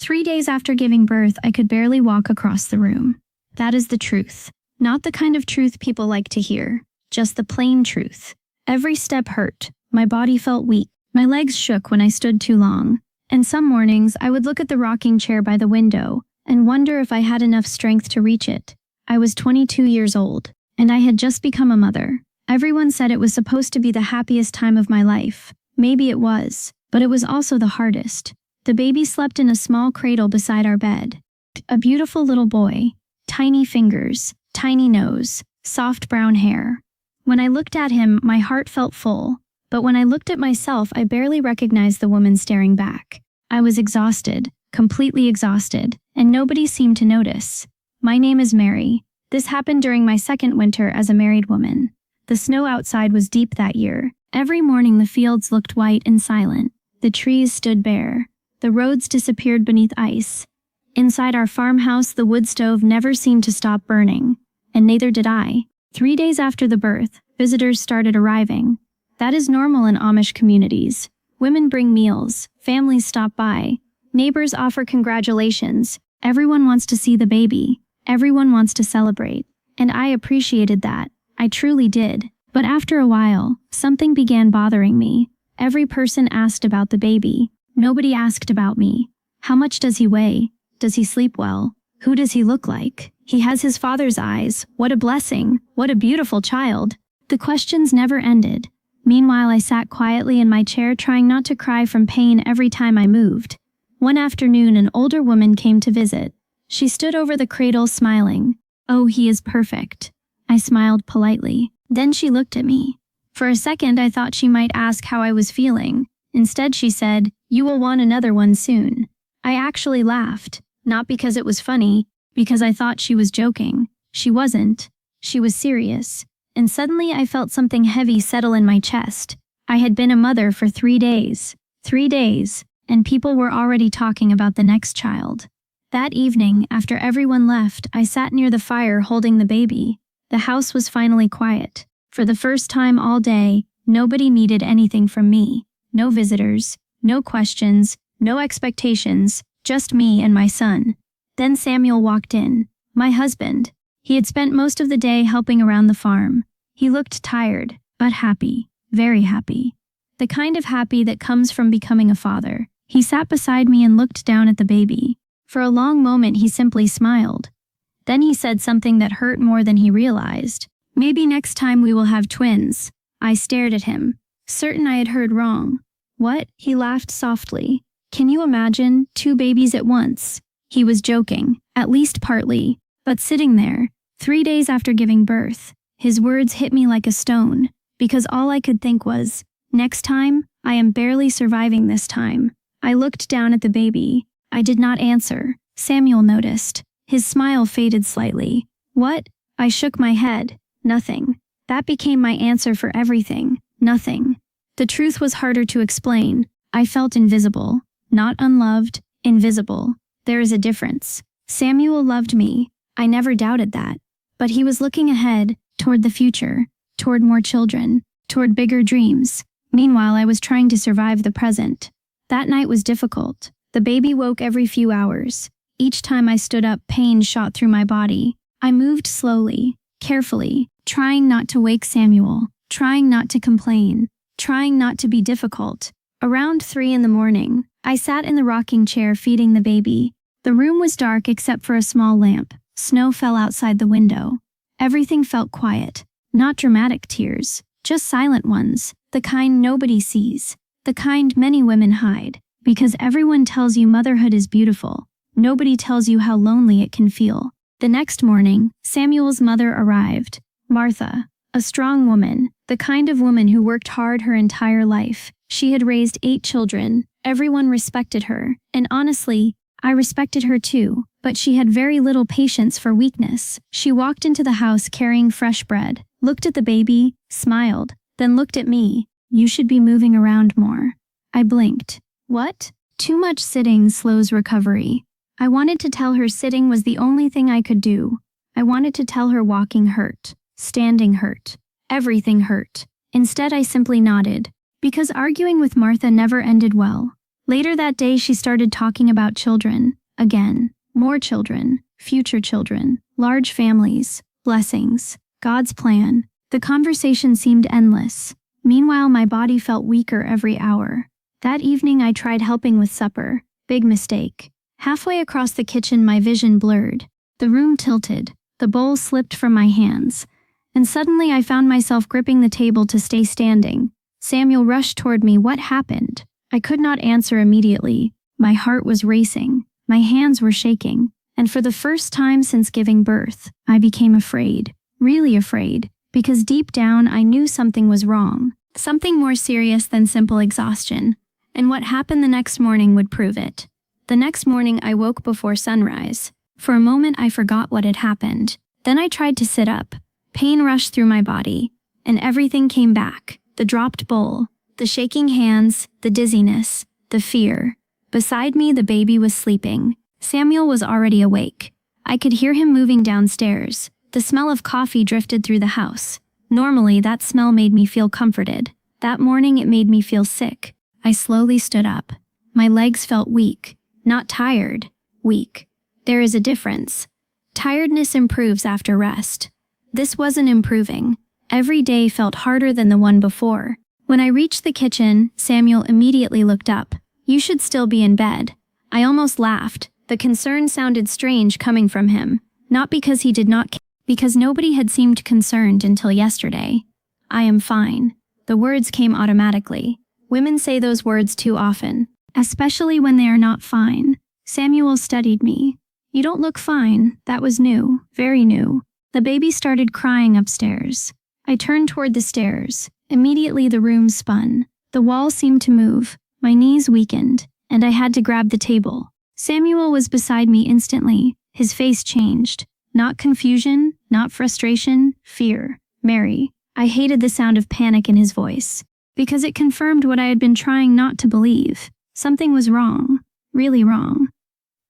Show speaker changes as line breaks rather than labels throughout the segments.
3 days after giving birth, I could barely walk across the room. That is the truth. Not the kind of truth people like to hear. Just the plain truth. Every step hurt. My body felt weak. My legs shook when I stood too long. And some mornings, I would look at the rocking chair by the window and wonder if I had enough strength to reach it. I was 22 years old, and I had just become a mother. Everyone said it was supposed to be the happiest time of my life. Maybe it was, but it was also the hardest. The baby slept in a small cradle beside our bed. A beautiful little boy. Tiny fingers, tiny nose, soft brown hair. When I looked at him, my heart felt full. But when I looked at myself, I barely recognized the woman staring back. I was exhausted, completely exhausted, and nobody seemed to notice. My name is Mary. This happened during my second winter as a married woman. The snow outside was deep that year. Every morning the fields looked white and silent. The trees stood bare. The roads disappeared beneath ice. Inside our farmhouse, the wood stove never seemed to stop burning. And neither did I. 3 days after the birth, visitors started arriving. That is normal in Amish communities. Women bring meals, families stop by, neighbors offer congratulations. Everyone wants to see the baby. Everyone wants to celebrate. And I appreciated that. I truly did. But after a while, something began bothering me. Every person asked about the baby. Nobody asked about me. How much does he weigh? Does he sleep well? Who does he look like? He has his father's eyes. What a blessing. What a beautiful child. The questions never ended. Meanwhile, I sat quietly in my chair trying not to cry from pain every time I moved. One afternoon, an older woman came to visit. She stood over the cradle smiling. "Oh, he is perfect." I smiled politely. Then she looked at me. For a second, I thought she might ask how I was feeling. Instead, she said, "You will want another one soon." I actually laughed, not because it was funny, because I thought she was joking. She wasn't. She was serious. And suddenly I felt something heavy settle in my chest. I had been a mother for 3 days. 3 days, and people were already talking about the next child. That evening, after everyone left, I sat near the fire holding the baby. The house was finally quiet. For the first time all day, nobody needed anything from me. No visitors, no questions, no expectations, just me and my son. Then Samuel walked in, my husband. He had spent most of the day helping around the farm. He looked tired, but happy, very happy. The kind of happy that comes from becoming a father. He sat beside me and looked down at the baby. For a long moment he simply smiled. Then he said something that hurt more than he realized. "Maybe next time we will have twins." I stared at him, certain I had heard wrong. "What?" He laughed softly. "Can you imagine 2 babies at once?" He was joking, at least partly, but sitting there, 3 days after giving birth, his words hit me like a stone, because all I could think was, next time, I am barely surviving this time. I looked down at the baby. I did not answer. Samuel noticed. His smile faded slightly. "What?" I shook my head. "Nothing." That became my answer for everything. Nothing. The truth was harder to explain. I felt invisible. Not unloved, invisible. There is a difference. Samuel loved me. I never doubted that. But he was looking ahead, toward the future, toward more children, toward bigger dreams. Meanwhile, I was trying to survive the present. That night was difficult. The baby woke every few hours. Each time I stood up, pain shot through my body. I moved slowly, carefully, trying not to wake Samuel, trying not to complain, trying not to be difficult. Around 3 in the morning, I sat in the rocking chair feeding the baby. The room was dark except for a small lamp. Snow fell outside the window. Everything felt quiet. Not dramatic tears, just silent ones, the kind nobody sees, the kind many women hide. Because everyone tells you motherhood is beautiful, nobody tells you how lonely it can feel. The next morning, Samuel's mother arrived. Martha, a strong woman, the kind of woman who worked hard her entire life. She had raised 8 children. Everyone respected her, and honestly, I respected her too, but she had very little patience for weakness. She walked into the house carrying fresh bread, looked at the baby, smiled, then looked at me. "You should be moving around more." I blinked. "What?" "Too much sitting slows recovery." I wanted to tell her sitting was the only thing I could do. I wanted to tell her walking hurt, standing hurt, everything hurt. Instead, I simply nodded, because arguing with Martha never ended well. Later that day, she started talking about children. Again, more children, future children, large families, blessings, God's plan. The conversation seemed endless. Meanwhile, my body felt weaker every hour. That evening, I tried helping with supper. Big mistake. Halfway across the kitchen, my vision blurred. The room tilted. The bowl slipped from my hands. And suddenly, I found myself gripping the table to stay standing. Samuel rushed toward me. What happened? I could not answer immediately. My heart was racing. My hands were shaking. And for the first time since giving birth, I became afraid. Really afraid. Because deep down, I knew something was wrong. Something more serious than simple exhaustion. And what happened the next morning would prove it. The next morning, I woke before sunrise. For a moment, I forgot what had happened. Then I tried to sit up. Pain rushed through my body. And everything came back. The dropped bowl, the shaking hands, the dizziness, the fear. Beside me, the baby was sleeping. Samuel was already awake. I could hear him moving downstairs. The smell of coffee drifted through the house. Normally, that smell made me feel comforted. That morning, it made me feel sick. I slowly stood up. My legs felt weak. Not tired. Weak. There is a difference. Tiredness improves after rest. This wasn't improving. Every day felt harder than the one before. When I reached the kitchen, Samuel immediately looked up. You should still be in bed. I almost laughed. The concern sounded strange coming from him. Not because he did not care, because nobody had seemed concerned until yesterday. I am fine. The words came automatically. Women say those words too often, especially when they are not fine. Samuel studied me. You don't look fine. That was new, very new. The baby started crying upstairs. I turned toward the stairs. Immediately the room spun. The wall seemed to move. My knees weakened, and I had to grab the table. Samuel was beside me instantly. His face changed. Not confusion, not frustration, fear. Mary. I hated the sound of panic in his voice, because it confirmed what I had been trying not to believe. Something was wrong. Really wrong.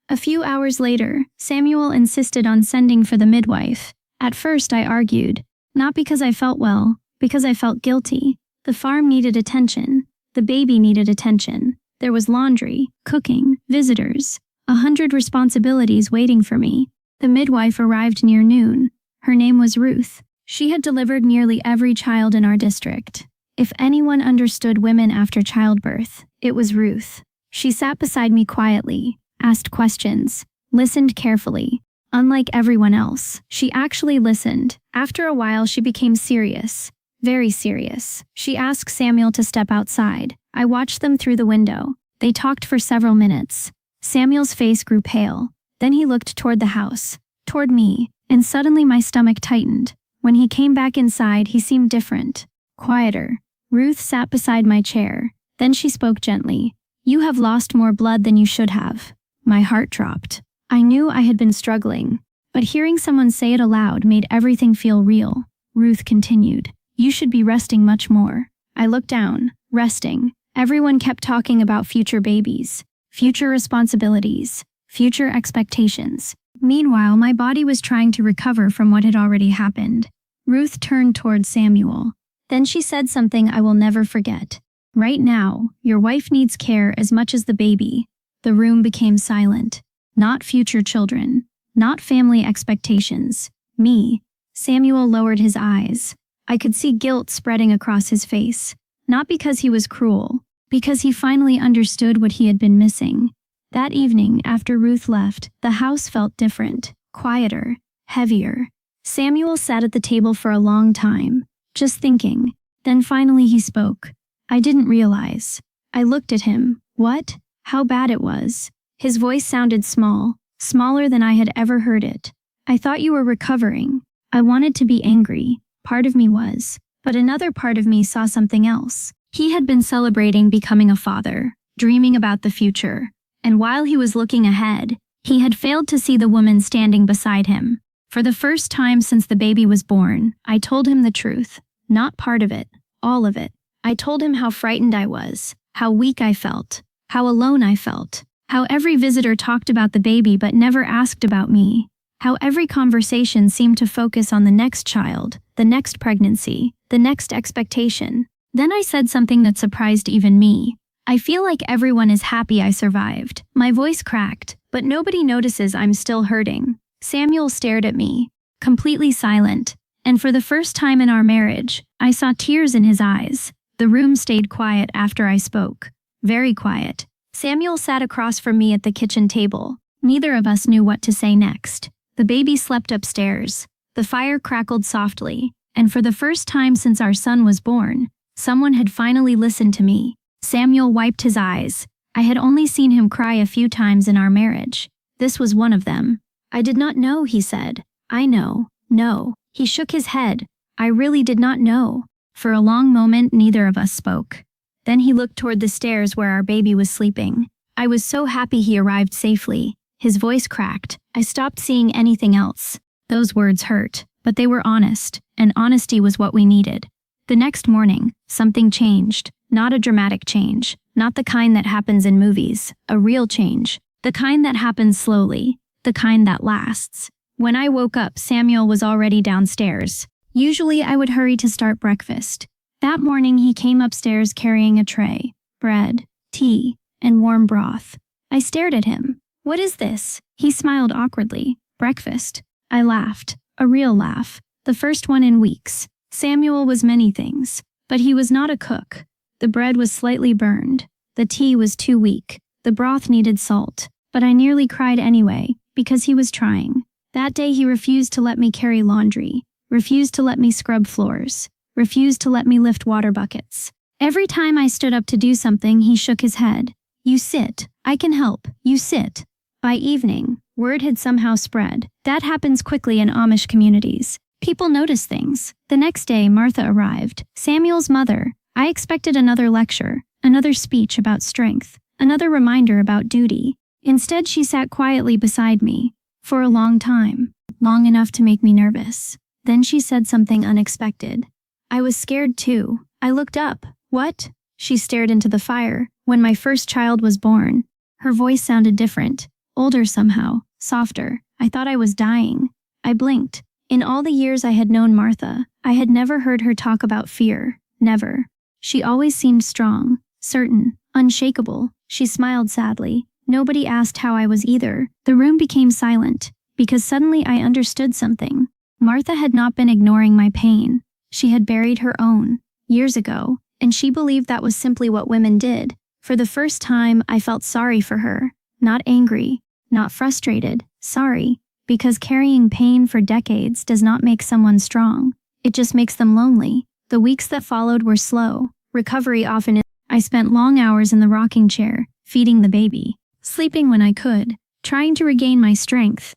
A few hours later, Samuel insisted on sending for the midwife. At first I argued. Not because I felt well, because I felt guilty. The farm needed attention. The baby needed attention. There was laundry, cooking, visitors, 100 responsibilities waiting for me. The midwife arrived near noon. Her name was Ruth. She had delivered nearly every child in our district. If anyone understood women after childbirth, it was Ruth. She sat beside me quietly, asked questions, listened carefully. Unlike everyone else, she actually listened. After a while, she became serious. Very serious. She asked Samuel to step outside. I watched them through the window. They talked for several minutes. Samuel's face grew pale. Then he looked toward the house, toward me, and suddenly my stomach tightened. When he came back inside, he seemed different, quieter. Ruth sat beside my chair. Then she spoke gently. You have lost more blood than you should have. My heart dropped. I knew I had been struggling, but hearing someone say it aloud made everything feel real. Ruth continued. You should be resting much more. I looked down, resting. Everyone kept talking about future babies, future responsibilities, future expectations. Meanwhile, my body was trying to recover from what had already happened. Ruth turned toward Samuel. Then she said something I will never forget. Right now, your wife needs care as much as the baby. The room became silent. Not future children. Not family expectations. Me. Samuel lowered his eyes. I could see guilt spreading across his face. Not because he was cruel, because he finally understood what he had been missing. That evening, after Ruth left, the house felt different, quieter, heavier. Samuel sat at the table for a long time, just thinking. Then finally he spoke. I didn't realize. I looked at him. What? How bad it was. His voice sounded small, smaller than I had ever heard it. I thought you were recovering. I wanted to be angry. Part of me was. But another part of me saw something else. He had been celebrating becoming a father, dreaming about the future. And while he was looking ahead, he had failed to see the woman standing beside him. For the first time since the baby was born, I told him the truth. Not part of it, all of it. I told him how frightened I was, how weak I felt, how alone I felt, how every visitor talked about the baby but never asked about me, how every conversation seemed to focus on the next child, the next pregnancy, the next expectation. Then I said something that surprised even me. I feel like everyone is happy I survived. My voice cracked, but nobody notices I'm still hurting. Samuel stared at me, completely silent, and for the first time in our marriage, I saw tears in his eyes. The room stayed quiet after I spoke. Very quiet. Samuel sat across from me at the kitchen table. Neither of us knew what to say next. The baby slept upstairs. The fire crackled softly, and for the first time since our son was born, someone had finally listened to me. Samuel wiped his eyes. I had only seen him cry a few times in our marriage. This was one of them. I did not know, he said. I know. No. He shook his head. I really did not know. For a long moment, neither of us spoke. Then he looked toward the stairs where our baby was sleeping. I was so happy he arrived safely. His voice cracked. I stopped seeing anything else. Those words hurt, but they were honest, and honesty was what we needed. The next morning, something changed. Not a dramatic change, not the kind that happens in movies, a real change. The kind that happens slowly, the kind that lasts. When I woke up, Samuel was already downstairs. Usually I would hurry to start breakfast. That morning he came upstairs carrying a tray, bread, tea, and warm broth. I stared at him. What is this? He smiled awkwardly. Breakfast. I laughed. A real laugh. The first one in weeks. Samuel was many things, but he was not a cook. The bread was slightly burned. The tea was too weak. The broth needed salt. But I nearly cried anyway, because he was trying. That day he refused to let me carry laundry, refused to let me scrub floors, refused to let me lift water buckets. Every time I stood up to do something, he shook his head. You sit. I can help. You sit. By evening, word had somehow spread. That happens quickly in Amish communities. People notice things. The next day, Martha arrived, Samuel's mother. I expected another lecture, another speech about strength, another reminder about duty. Instead, she sat quietly beside me, for a long time, long enough to make me nervous. Then she said something unexpected. I was scared too. I looked up. What? She stared into the fire. When my first child was born, her voice sounded different, older somehow, softer. I thought I was dying. I blinked. In all the years I had known Martha, I had never heard her talk about fear. Never. She always seemed strong, certain, unshakable. She smiled sadly. Nobody asked how I was either. The room became silent, because suddenly I understood something. Martha had not been ignoring my pain. She had buried her own, years ago, and she believed that was simply what women did. For the first time, I felt sorry for her. Not angry, not frustrated, sorry, because carrying pain for decades does not make someone strong. It just makes them lonely. The weeks that followed were slow. Recovery often. I spent long hours in the rocking chair, feeding the baby, sleeping when I could, trying to regain my strength.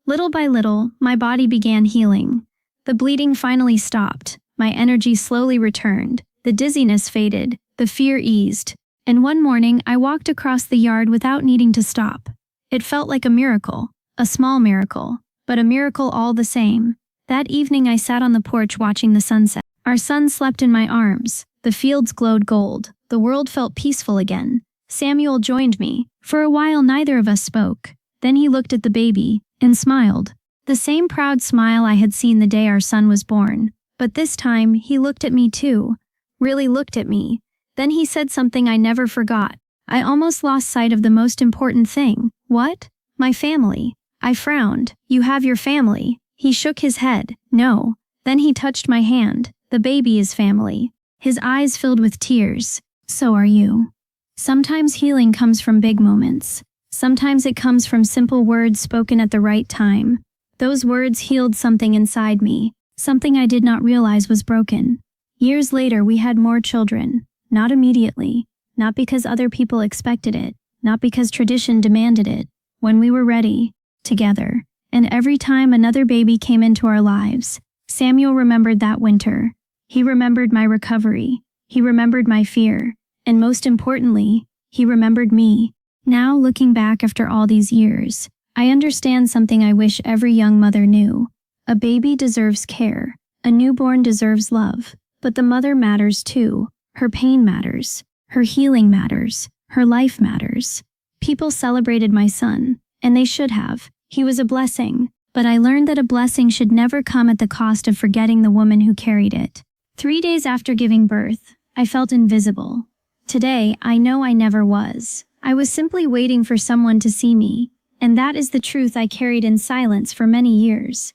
Little by little, my body began healing. The bleeding finally stopped. My energy slowly returned. The dizziness faded. The fear eased. And one morning, I walked across the yard without needing to stop. It felt like a miracle. A small miracle, but a miracle all the same. That evening I sat on the porch watching the sunset. Our son slept in my arms. The fields glowed gold. The world felt peaceful again. Samuel joined me. For a while neither of us spoke. Then he looked at the baby and smiled. The same proud smile I had seen the day our son was born. But this time, he looked at me too. Really looked at me. Then he said something I never forgot. I almost lost sight of the most important thing. What? My family. I frowned. You have your family. He shook his head. No. Then he touched my hand. The baby is family. His eyes filled with tears. So are you. Sometimes healing comes from big moments. Sometimes it comes from simple words spoken at the right time. Those words healed something inside me, something I did not realize was broken. Years later, we had more children. Not immediately. Not because other people expected it. Not because tradition demanded it. When we were ready. Together. And every time another baby came into our lives, Samuel remembered that winter. He remembered my recovery. He remembered my fear. And most importantly, he remembered me. Now, looking back after all these years, I understand something I wish every young mother knew. A baby deserves care. A newborn deserves love. But the mother matters too. Her pain matters. Her healing matters. Her life matters. People celebrated my son, and they should have. He was a blessing. But I learned that a blessing should never come at the cost of forgetting the woman who carried it. 3 days after giving birth, I felt invisible. Today, I know I never was. I was simply waiting for someone to see me, and that is the truth I carried in silence for many years.